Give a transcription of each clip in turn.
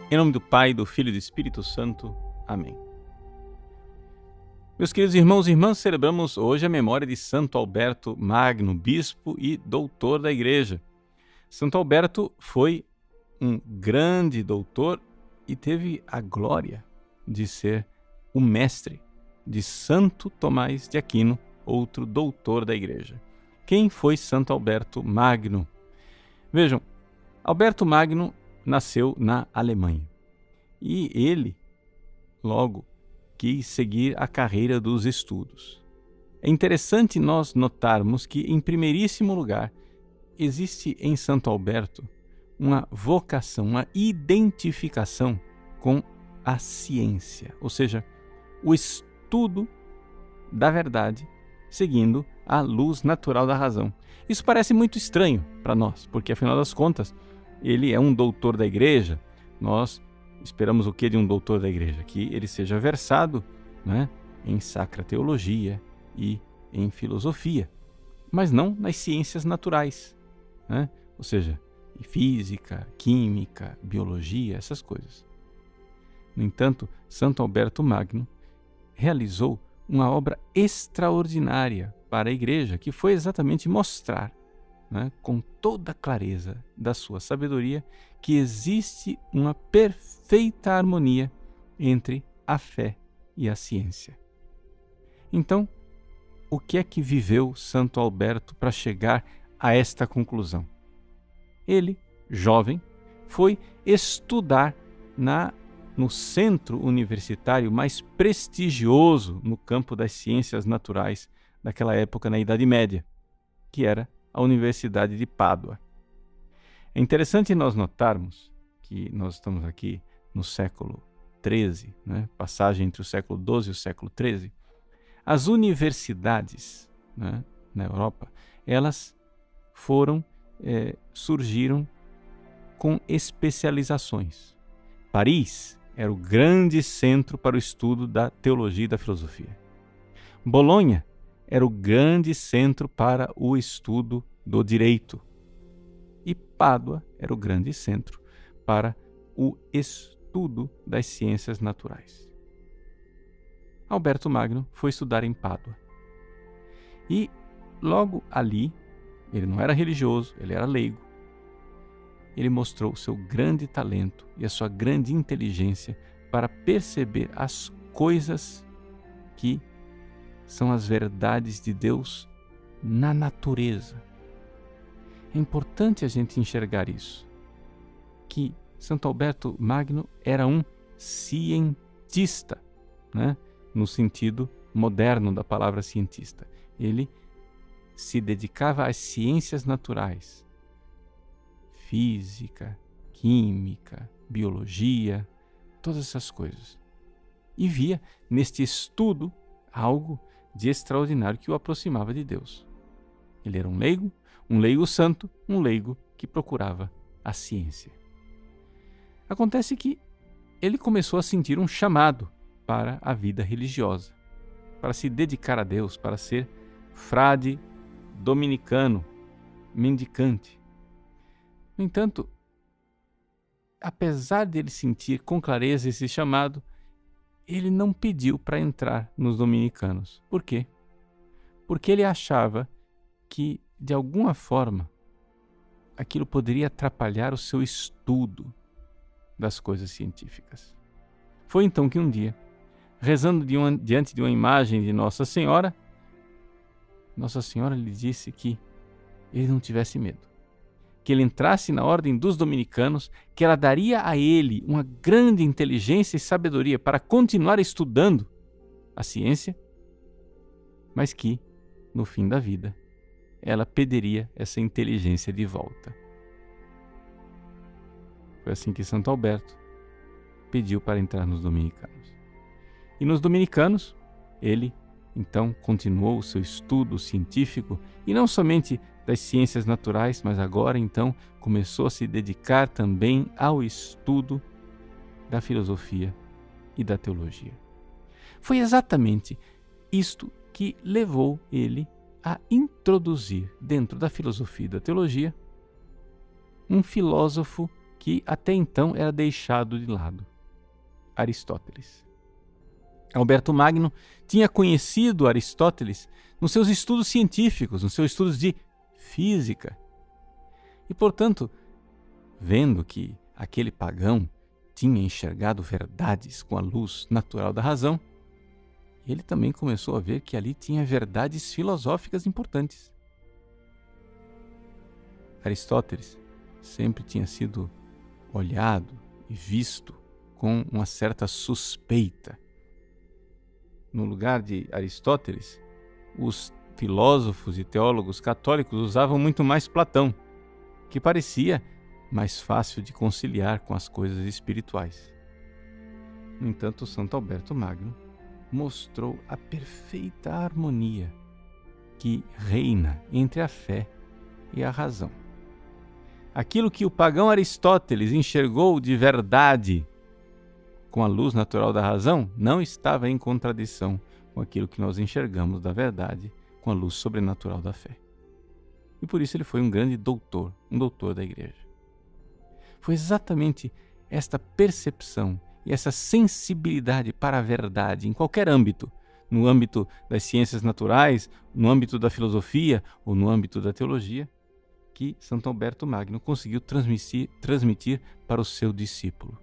Em nome do Pai, do Filho e do Espírito Santo. Amém. Meus queridos irmãos e irmãs, celebramos hoje a memória de Santo Alberto Magno, bispo e doutor da Igreja. Santo Alberto foi um grande doutor e teve a glória de ser o mestre de Santo Tomás de Aquino, outro doutor da Igreja. Quem foi Santo Alberto Magno? Vejam, Alberto Magno nasceu na Alemanha e ele logo quis seguir a carreira dos estudos. É interessante nós notarmos que, em primeiríssimo lugar, existe em Santo Alberto uma vocação, uma identificação com a ciência, ou seja, o estudo da verdade seguindo a luz natural da razão. Isso parece muito estranho para nós, porque afinal das contas, ele é um doutor da Igreja. Nós esperamos o que de um doutor da Igreja? Que ele seja versado, né, em sacra teologia e em filosofia, mas não nas ciências naturais, né? Ou seja, em física, química, biologia, essas coisas. No entanto, Santo Alberto Magno realizou uma obra extraordinária para a Igreja, que foi exatamente mostrar, né, com toda a clareza da sua sabedoria, que existe uma perfeita harmonia entre a fé e a ciência. Então, o que é que viveu Santo Alberto para chegar a esta conclusão? Ele, jovem, foi estudar no centro universitário mais prestigioso no campo das ciências naturais daquela época, na Idade Média, que era a Universidade de Pádua. É interessante nós notarmos que nós estamos aqui no século XIII, né? Passagem entre o século XII e o século XIII. As universidades, né, na Europa, elas surgiram com especializações. Paris era o grande centro para o estudo da teologia e da filosofia. Bolonha era o grande centro para o estudo do direito. E Pádua era o grande centro para o estudo das ciências naturais. Alberto Magno foi estudar em Pádua. E logo ali, ele não era religioso, ele era leigo. Ele mostrou o seu grande talento e a sua grande inteligência para perceber as coisas que são as verdades de Deus na natureza. É importante a gente enxergar isso, que Santo Alberto Magno era um cientista, né? No sentido moderno da palavra cientista. Ele se dedicava às ciências naturais, física, química, biologia, todas essas coisas. E via neste estudo algo de extraordinário que o aproximava de Deus. Ele era um leigo santo, um leigo que procurava a ciência. Acontece que ele começou a sentir um chamado para a vida religiosa, para se dedicar a Deus, para ser frade dominicano, mendicante. No entanto, apesar de ele sentir com clareza esse chamado, ele não pediu para entrar nos dominicanos. Por quê? Porque ele achava que, de alguma forma, aquilo poderia atrapalhar o seu estudo das coisas científicas. Foi então que um dia, rezando diante de uma imagem de Nossa Senhora lhe disse que ele não tivesse medo, que ele entrasse na ordem dos dominicanos, que ela daria a ele uma grande inteligência e sabedoria para continuar estudando a ciência, mas que, no fim da vida, ela pediria essa inteligência de volta. Foi assim que Santo Alberto pediu para entrar nos dominicanos. E nos dominicanos, ele então continuou o seu estudo científico, e não somente das ciências naturais, mas agora então começou a se dedicar também ao estudo da filosofia e da teologia. Foi exatamente isto que levou ele a introduzir dentro da filosofia e da teologia um filósofo que até então era deixado de lado: Aristóteles. Alberto Magno tinha conhecido Aristóteles nos seus estudos científicos, nos seus estudos de física. E, portanto, vendo que aquele pagão tinha enxergado verdades com a luz natural da razão, ele também começou a ver que ali tinha verdades filosóficas importantes. Aristóteles sempre tinha sido olhado e visto com uma certa suspeita. No lugar de Aristóteles, os filósofos e teólogos católicos usavam muito mais Platão, que parecia mais fácil de conciliar com as coisas espirituais. No entanto, Santo Alberto Magno mostrou a perfeita harmonia que reina entre a fé e a razão. Aquilo que o pagão Aristóteles enxergou de verdade com a luz natural da razão não estava em contradição com aquilo que nós enxergamos da verdade com a luz sobrenatural da fé. E por isso ele foi um grande doutor, um doutor da Igreja. Foi exatamente esta percepção e essa sensibilidade para a verdade em qualquer âmbito, no âmbito das ciências naturais, no âmbito da filosofia ou no âmbito da teologia, que Santo Alberto Magno conseguiu transmitir para o seu discípulo,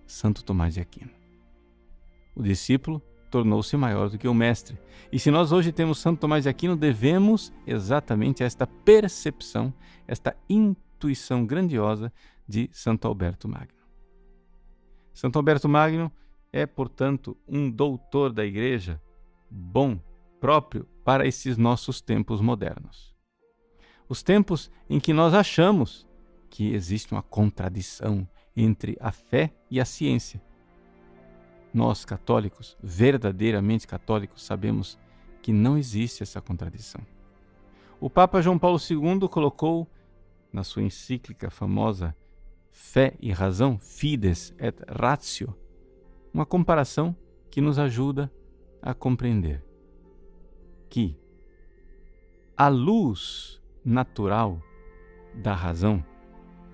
Santo Tomás de Aquino. O discípulo tornou-se maior do que o mestre. E se nós hoje temos Santo Tomás de Aquino, devemos exatamente a esta percepção, esta intuição grandiosa de Santo Alberto Magno. Santo Alberto Magno é, portanto, um doutor da Igreja bom, próprio para esses nossos tempos modernos. Os tempos em que nós achamos que existe uma contradição entre a fé e a ciência. Nós, católicos, verdadeiramente católicos, sabemos que não existe essa contradição. O Papa João Paulo II colocou, na sua encíclica famosa Fé e Razão, Fides et Ratio, uma comparação que nos ajuda a compreender que a luz natural da razão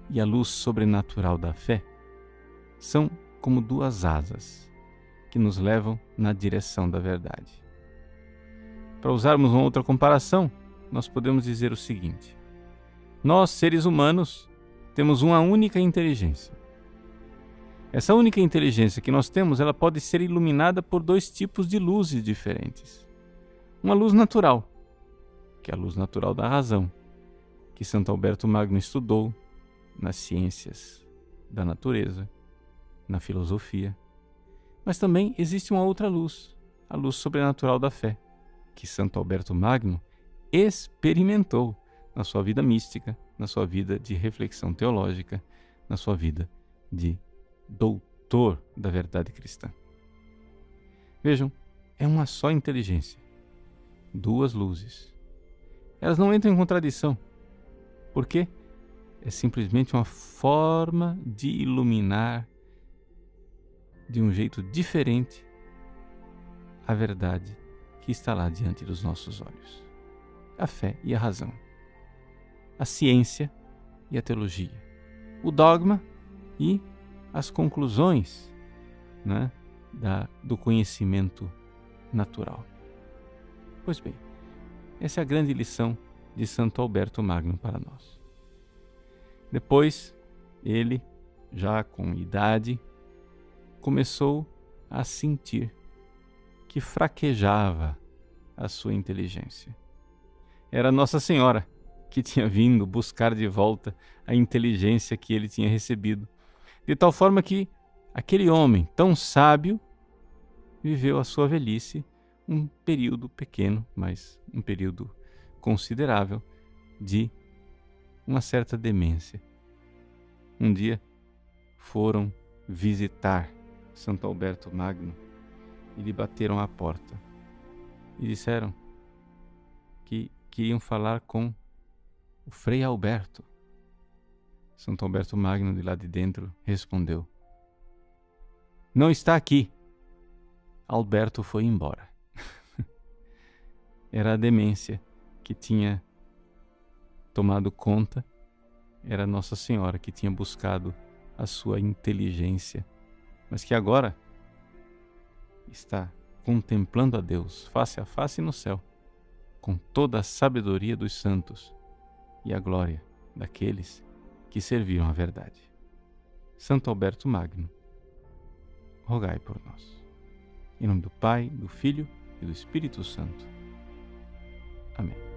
e a luz sobrenatural da fé são como duas asas que nos levam na direção da verdade. Para usarmos uma outra comparação, nós podemos dizer o seguinte: nós, seres humanos, temos uma única inteligência. Essa única inteligência que nós temos, ela pode ser iluminada por dois tipos de luzes diferentes. Uma luz natural, que é a luz natural da razão, que Santo Alberto Magno estudou nas ciências da natureza, na filosofia. Mas também existe uma outra luz, a luz sobrenatural da fé, que Santo Alberto Magno experimentou na sua vida mística, na sua vida de reflexão teológica, na sua vida de doutor da verdade cristã. Vejam, é uma só inteligência, duas luzes. Elas não entram em contradição, porque é simplesmente uma forma de iluminar de um jeito diferente a verdade que está lá diante dos nossos olhos. A fé e a razão, a ciência e a teologia, o dogma e as conclusões, né, do conhecimento natural. Pois bem, essa é a grande lição de Santo Alberto Magno para nós. Depois, ele, já com idade, começou a sentir que fraquejava a sua inteligência. Era Nossa Senhora que tinha vindo buscar de volta a inteligência que ele tinha recebido, de tal forma que aquele homem tão sábio viveu a sua velhice um período pequeno, mas um período considerável de uma certa demência. Um dia foram visitar Santo Alberto Magno e lhe bateram à porta e disseram que queriam falar com o Frei Alberto. Santo Alberto Magno, de lá de dentro, respondeu: "Não está aqui." Alberto foi embora. Era a demência que tinha tomado conta, era Nossa Senhora que tinha buscado a sua inteligência, mas que agora está contemplando a Deus face a face no céu, com toda a sabedoria dos santos e a glória daqueles que serviram a verdade. Santo Alberto Magno, rogai por nós. Em nome do Pai, do Filho e do Espírito Santo. Amém.